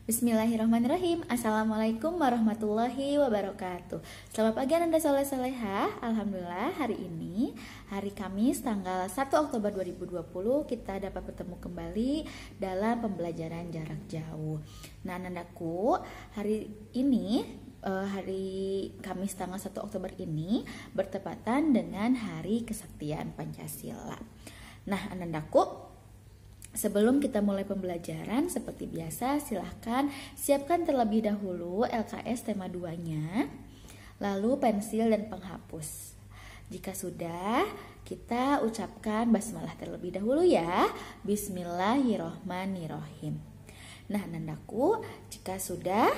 Bismillahirrahmanirrahim. Assalamualaikum warahmatullahi wabarakatuh. Selamat pagi Anda soleh-solehah. Alhamdulillah hari ini hari Kamis tanggal 1 Oktober 2020 kita dapat bertemu kembali dalam pembelajaran jarak jauh. Nah Anandaku, hari ini hari Kamis tanggal 1 Oktober ini bertepatan dengan Hari Kesaktian Pancasila. Nah Anandaku, sebelum kita mulai pembelajaran, seperti biasa silahkan siapkan terlebih dahulu LKS tema 2-nya, lalu pensil dan penghapus. Jika sudah, kita ucapkan basmalah terlebih dahulu ya. Bismillahirrohmanirrohim. Nah Nandaku, jika sudah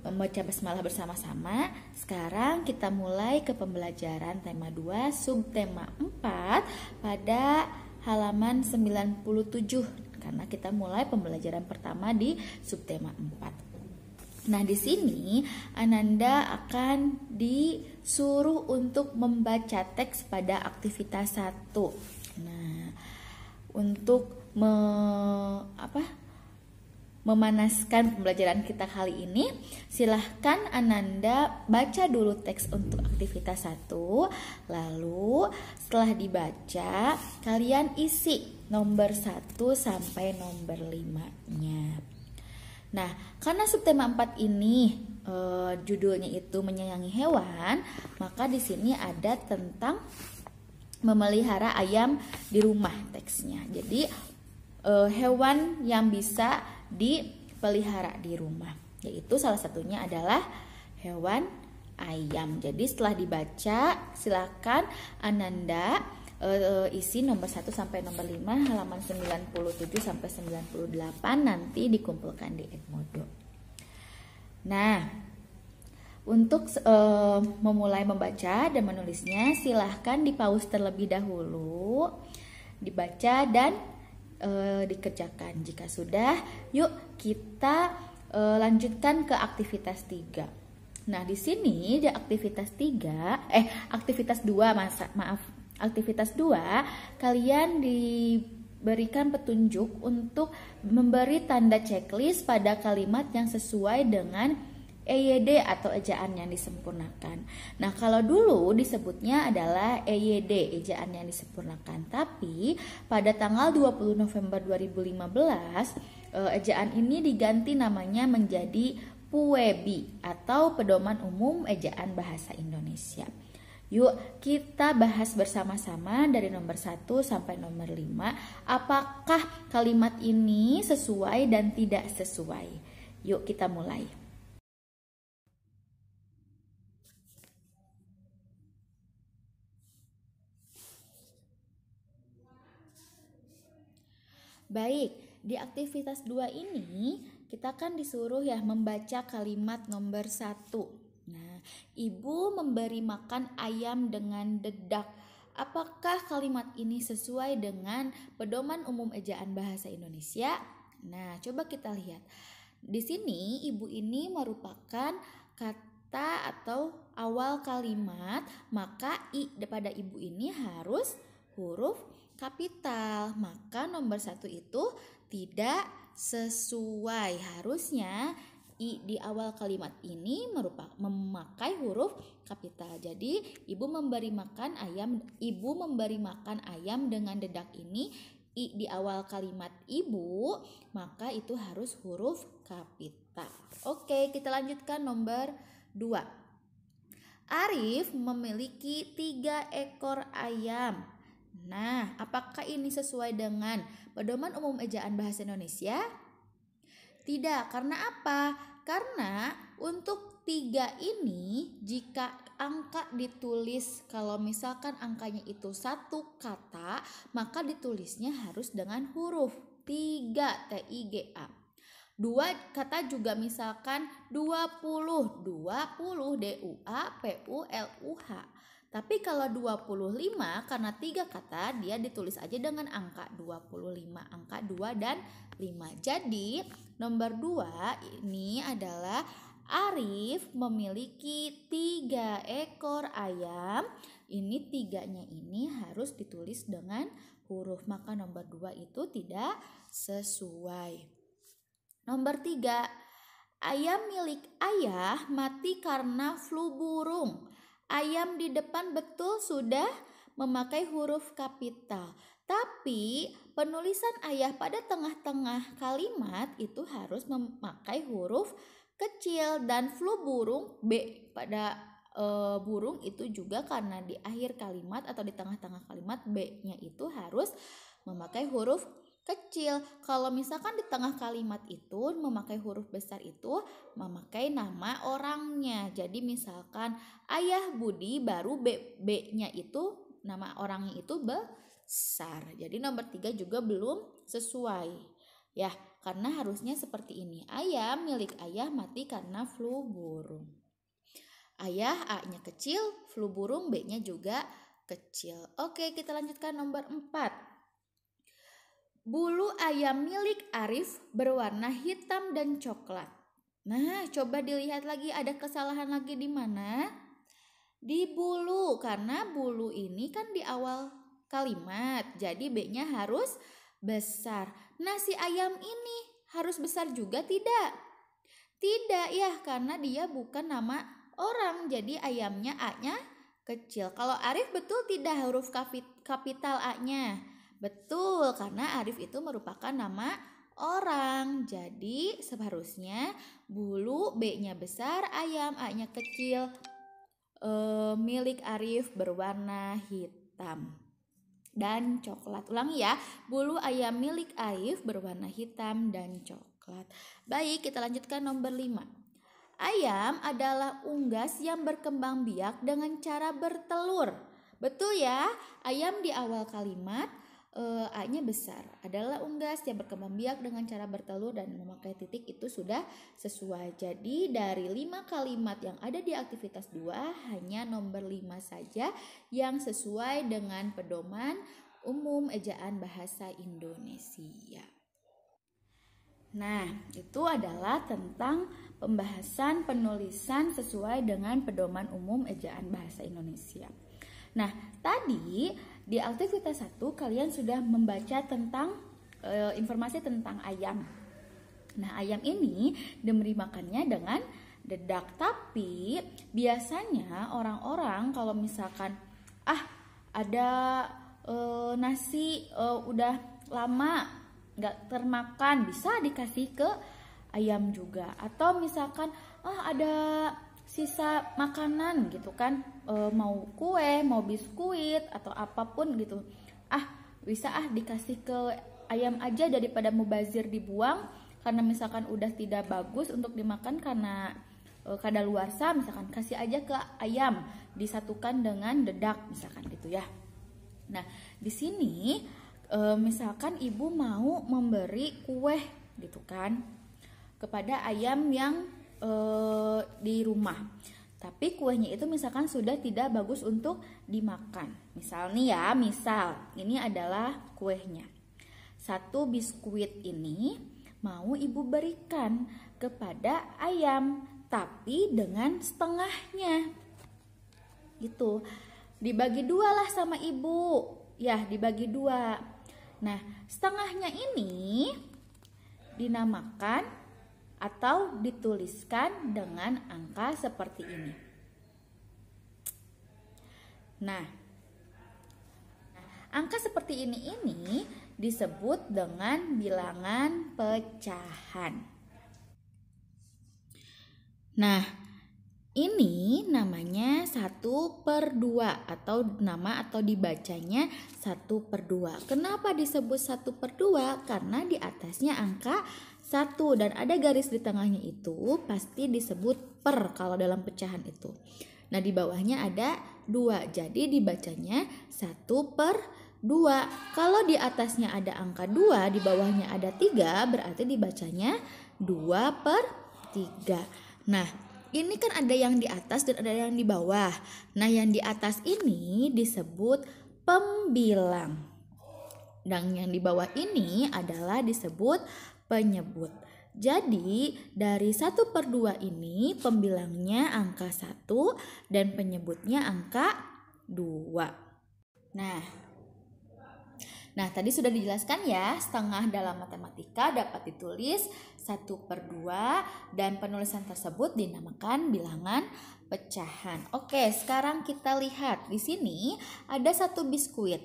membaca basmalah bersama-sama, sekarang kita mulai ke pembelajaran tema 2 subtema 4 pada halaman 97, karena kita mulai pembelajaran pertama di subtema 4. Nah, di sini Ananda akan disuruh untuk membaca teks pada aktivitas 1. Nah, untuk memanaskan pembelajaran kita kali ini, silahkan Ananda baca dulu teks untuk aktivitas 1, lalu setelah dibaca kalian isi nomor 1 sampai nomor 5-nya. Nah, karena subtema 4 ini judulnya itu menyayangi hewan, maka di sini ada tentang memelihara ayam di rumah teksnya. Jadi hewan yang bisa dipelihara di rumah, yaitu salah satunya adalah hewan ayam. Jadi setelah dibaca silakan Ananda isi nomor 1 sampai nomor 5 halaman 97 sampai 98 nanti dikumpulkan di Edmodo. Nah, untuk memulai membaca dan menulisnya silahkan dipause terlebih dahulu, dibaca dan dikerjakan. Jika sudah, yuk kita lanjutkan ke aktivitas 3. Nah, di sini di aktivitas 2, aktivitas 2 kalian diberikan petunjuk untuk memberi tanda checklist pada kalimat yang sesuai dengan EYD atau ejaan yang disempurnakan. Nah, kalau dulu disebutnya adalah EYD, ejaan yang disempurnakan. Tapi pada tanggal 20 November 2015, ejaan ini diganti namanya menjadi PUEBI atau Pedoman Umum Ejaan Bahasa Indonesia. Yuk kita bahas bersama-sama dari nomor 1 sampai nomor 5, apakah kalimat ini sesuai dan tidak sesuai. Yuk kita mulai. Baik, di aktivitas 2 ini kita kan disuruh ya membaca kalimat nomor 1. Nah, ibu memberi makan ayam dengan dedak. Apakah kalimat ini sesuai dengan Pedoman Umum Ejaan Bahasa Indonesia? Nah, coba kita lihat. Di sini ibu ini merupakan kata atau awal kalimat, maka i pada ibu ini harus huruf kapital, maka nomor 1 itu tidak sesuai. Harusnya i di awal kalimat ini memakai huruf kapital. Jadi ibu memberi makan ayam dengan dedak ini i di awal kalimat ibu, maka itu harus huruf kapital. Oke, kita lanjutkan nomor 2. Arif memiliki 3 ekor ayam. Nah, apakah ini sesuai dengan Pedoman Umum Ejaan Bahasa Indonesia? Tidak, karena apa? Karena untuk 3 ini jika angka ditulis, kalau misalkan angkanya itu 1 kata, maka ditulisnya harus dengan huruf 3 TIGA. 2 kata juga misalkan 20 DUA PULUH. Tapi kalau 25 karena 3 kata dia ditulis aja dengan angka 25, angka 2 dan 5. Jadi nomor 2 ini adalah Arif memiliki 3 ekor ayam. Ini 3-nya ini harus ditulis dengan huruf, maka nomor 2 itu tidak sesuai. Nomor 3, Ayam milik ayah mati karena flu burung. Ayam di depan betul sudah memakai huruf kapital. Tapi penulisan ayah pada tengah-tengah kalimat itu harus memakai huruf kecil, dan flu burung B pada burung itu juga karena di akhir kalimat atau di tengah-tengah kalimat B-nya itu harus memakai huruf kecil. Kalau misalkan di tengah kalimat itu memakai huruf besar itu memakai nama orangnya. Jadi misalkan ayah Budi baru B-nya itu nama orangnya itu besar. Jadi nomor 3 juga belum sesuai. Ya, karena harusnya seperti ini. Ayam milik ayah mati karena flu burung. Ayah A-nya kecil, flu burung B-nya juga kecil. Oke, kita lanjutkan nomor 4. Bulu ayam milik Arif berwarna hitam dan coklat. Nah, coba dilihat lagi, ada kesalahan lagi di mana? Di bulu, karena bulu ini kan di awal kalimat, jadi B-nya harus besar. Nah, si ayam ini harus besar juga tidak? Tidak ya, karena dia bukan nama orang, jadi ayamnya A-nya kecil. Kalau Arif betul tidak huruf kapital A-nya? Betul, karena Arif itu merupakan nama orang. Jadi seharusnya bulu B-nya besar, ayam A-nya kecil. Milik Arif berwarna hitam dan coklat. Ulangi ya, bulu ayam milik Arif berwarna hitam dan coklat. Baik, kita lanjutkan nomor 5. Ayam adalah unggas yang berkembang biak dengan cara bertelur. Betul ya, ayam di awal kalimat A-nya besar, adalah unggas yang berkembang biak dengan cara bertelur dan memakai titik, itu sudah sesuai. Jadi dari 5 kalimat yang ada di aktivitas 2 hanya nomor 5 saja yang sesuai dengan pedoman umum ejaan bahasa Indonesia. Nah, itu adalah tentang pembahasan penulisan sesuai dengan pedoman umum ejaan bahasa Indonesia. Nah, tadi di aktivitas 1 kalian sudah membaca tentang informasi tentang ayam. Nah, ayam ini diberi makannya dengan dedak. Tapi biasanya orang-orang kalau misalkan ada nasi udah lama nggak termakan, bisa dikasih ke ayam juga. Atau misalkan ada sisa makanan gitu kan, mau kue, mau biskuit atau apapun gitu, bisa dikasih ke ayam aja daripada mubazir dibuang, karena misalkan udah tidak bagus untuk dimakan karena kadaluarsa, misalkan kasih aja ke ayam disatukan dengan dedak misalkan gitu ya. Nah, di sini misalkan ibu mau memberi kue gitu kan kepada ayam yang di rumah, tapi kuenya itu misalkan sudah tidak bagus untuk dimakan. Misal nih ya, misal ini adalah kuenya. 1 biskuit ini mau ibu berikan kepada ayam, tapi dengan setengahnya gitu. Dibagi 2 lah sama ibu. Ya, dibagi 2. Nah, setengahnya ini dinamakan atau dituliskan dengan angka seperti ini. Nah, angka seperti ini disebut dengan bilangan pecahan. Nah, ini namanya 1/2 atau nama atau dibacanya 1/2. Kenapa disebut 1/2? Karena di atasnya angka 1 dan ada garis di tengahnya, itu pasti disebut per kalau dalam pecahan itu. Nah, di bawahnya ada 2, jadi dibacanya 1/2. Kalau di atasnya ada angka 2, di bawahnya ada 3, berarti dibacanya 2/3. Nah, ini kan ada yang di atas dan ada yang di bawah. Nah, yang di atas ini disebut pembilang. Dan yang di bawah ini adalah disebut penyebut. Jadi, dari 1/2 ini pembilangnya angka 1 dan penyebutnya angka 2. Nah, Nah, tadi sudah dijelaskan ya, setengah dalam matematika dapat ditulis 1/2 dan penulisan tersebut dinamakan bilangan pecahan. Oke, sekarang kita lihat di sini ada satu biskuit.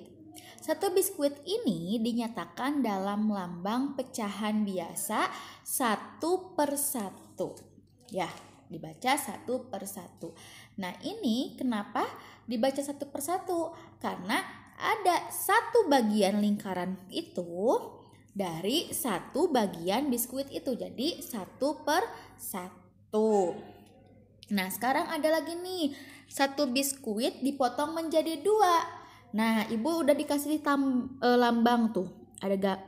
Satu biskuit ini dinyatakan dalam lambang pecahan biasa 1/1. Ya, dibaca 1/1. Nah, ini kenapa dibaca 1/1? Karena ada satu bagian lingkaran itu dari satu bagian biskuit itu, jadi 1/1. Nah, sekarang ada lagi nih, satu biskuit dipotong menjadi 2. Nah, ibu udah dikasih lambang tuh, ada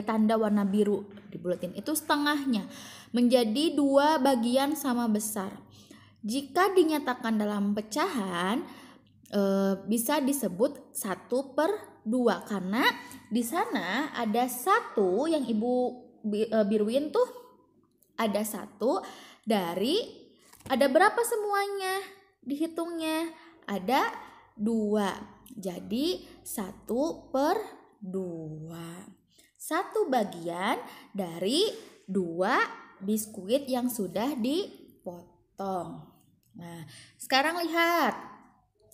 tanda warna biru dibulatin, itu setengahnya menjadi 2 bagian sama besar. Jika dinyatakan dalam pecahan, bisa disebut 1/2 karena di sana ada 1 yang ibu biruin tuh, ada 1 dari ada berapa semuanya dihitungnya, ada 2, jadi 1/2, 1 bagian dari 2 biskuit yang sudah dipotong. Nah, sekarang lihat,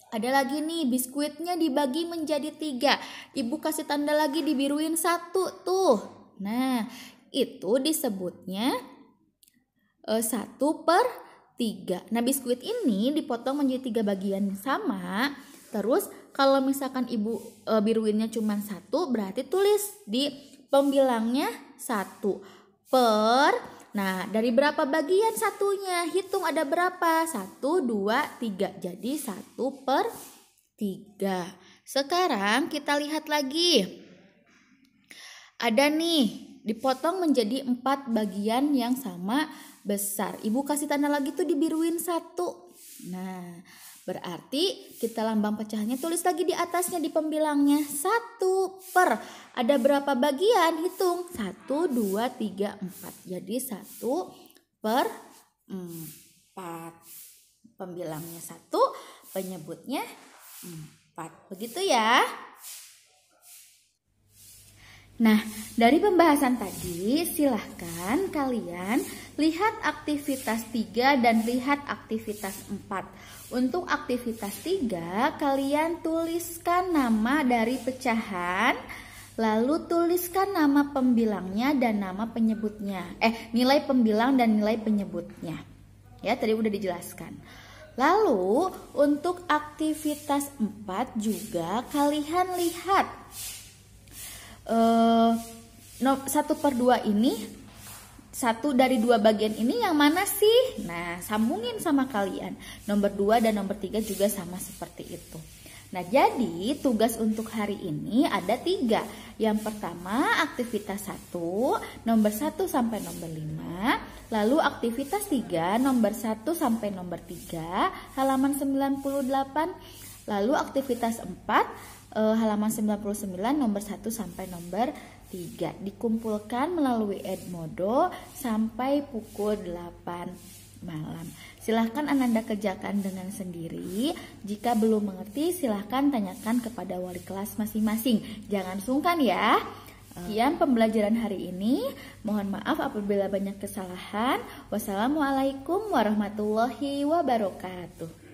ada lagi nih, biskuitnya dibagi menjadi 3. Ibu kasih tanda lagi, dibiruin 1 tuh. Nah, itu disebutnya 1/3. Nah, biskuit ini dipotong menjadi 3 bagian sama. Terus kalau misalkan ibu biruinnya cuma 1, berarti tulis di pembilangnya 1 per. Nah, dari berapa bagian satunya? Hitung ada berapa? 1, 2, 3. Jadi 1/3. Sekarang kita lihat lagi. Ada nih, dipotong menjadi 4 bagian yang sama besar. Ibu kasih tanda lagi tuh, dibiruin 1. Nah, berarti kita lambang pecahannya tulis lagi di atasnya di pembilangnya 1/. Ada berapa bagian? Hitung 1, 2, 3, 4. Jadi 1/4. Pembilangnya 1, penyebutnya 4. Begitu ya. Nah, dari pembahasan tadi silahkan kalian lihat aktivitas 3 dan lihat aktivitas 4. Untuk aktivitas 3, kalian tuliskan nama dari pecahan, lalu tuliskan nama pembilangnya dan nama penyebutnya. Nilai pembilang dan nilai penyebutnya. Ya, tadi udah dijelaskan. Lalu untuk aktivitas 4 juga kalian lihat 1/2 ini, 1 dari 2 bagian ini yang mana sih? Nah, sambungin sama kalian. Nomor 2 dan nomor 3 juga sama seperti itu. Nah, jadi tugas untuk hari ini ada 3. Yang pertama aktivitas 1, nomor 1 sampai nomor 5. Lalu aktivitas 3, nomor 1 sampai nomor 3, halaman 98. Lalu aktivitas 4, halaman 99, nomor 1 sampai nomor 3. Dikumpulkan melalui Edmodo sampai pukul 8 malam. Silahkan Ananda kerjakan dengan sendiri. Jika belum mengerti, silahkan tanyakan kepada wali kelas masing-masing. Jangan sungkan ya. Sekian pembelajaran hari ini. Mohon maaf apabila banyak kesalahan. Wassalamualaikum warahmatullahi wabarakatuh.